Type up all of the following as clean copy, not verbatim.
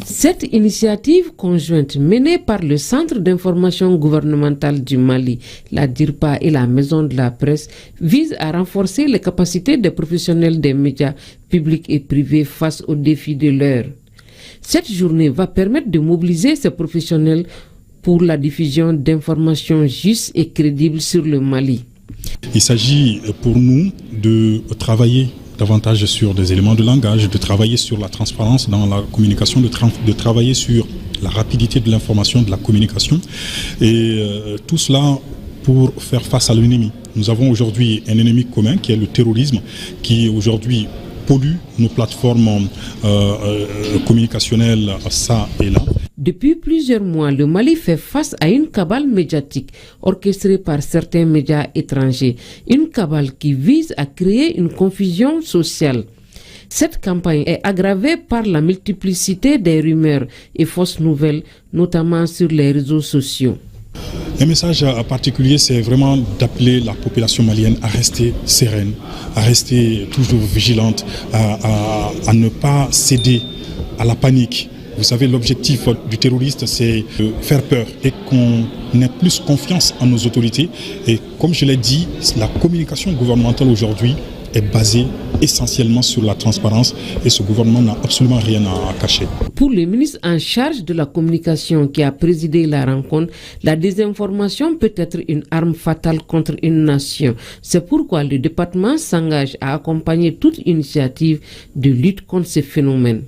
Cette initiative conjointe menée par le Centre d'information gouvernementale du Mali, la DIRPA et la Maison de la Presse vise à renforcer les capacités des professionnels des médias publics et privés face aux défis de l'heure. Cette journée va permettre de mobiliser ces professionnels pour la diffusion d'informations justes et crédibles sur le Mali. Il s'agit pour nous de travailler davantage sur des éléments de langage, de travailler sur la transparence dans la communication, de travailler sur la rapidité de l'information, de la communication, et tout cela pour faire face à l'ennemi. Nous avons aujourd'hui un ennemi commun qui est le terrorisme, qui aujourd'hui pollue nos plateformes communicationnelles ça et là. Depuis plusieurs mois, le Mali fait face à une cabale médiatique orchestrée par certains médias étrangers. Une cabale qui vise à créer une confusion sociale. Cette campagne est aggravée par la multiplicité des rumeurs et fausses nouvelles, notamment sur les réseaux sociaux. Un message particulier, c'est vraiment d'appeler la population malienne à rester sereine, à rester toujours vigilante, à ne pas céder à la panique. Vous savez, l'objectif du terroriste, c'est de faire peur et qu'on ait plus confiance en nos autorités. Et comme je l'ai dit, la communication gouvernementale aujourd'hui est basée essentiellement sur la transparence et ce gouvernement n'a absolument rien à cacher. Pour le ministre en charge de la communication qui a présidé la rencontre, la désinformation peut être une arme fatale contre une nation. C'est pourquoi le département s'engage à accompagner toute initiative de lutte contre ces phénomènes.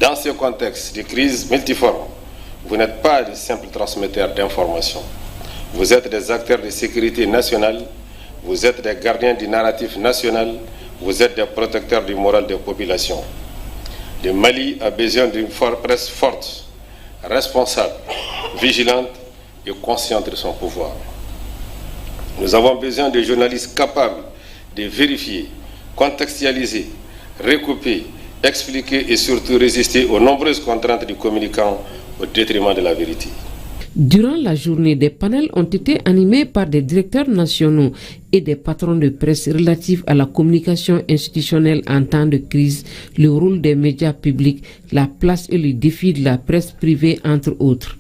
Dans ce contexte de crise multiforme, vous n'êtes pas des simples transmetteurs d'informations. Vous êtes des acteurs de sécurité nationale, vous êtes des gardiens du narratif national, vous êtes des protecteurs du moral des populations. Le Mali a besoin d'une presse forte, responsable, vigilante et consciente de son pouvoir. Nous avons besoin de journalistes capables de vérifier, contextualiser, recouper, expliquer et surtout résister aux nombreuses contraintes du communicant au détriment de la vérité. Durant la journée, des panels ont été animés par des directeurs nationaux et des patrons de presse relatifs à la communication institutionnelle en temps de crise, le rôle des médias publics, la place et les défis de la presse privée, entre autres.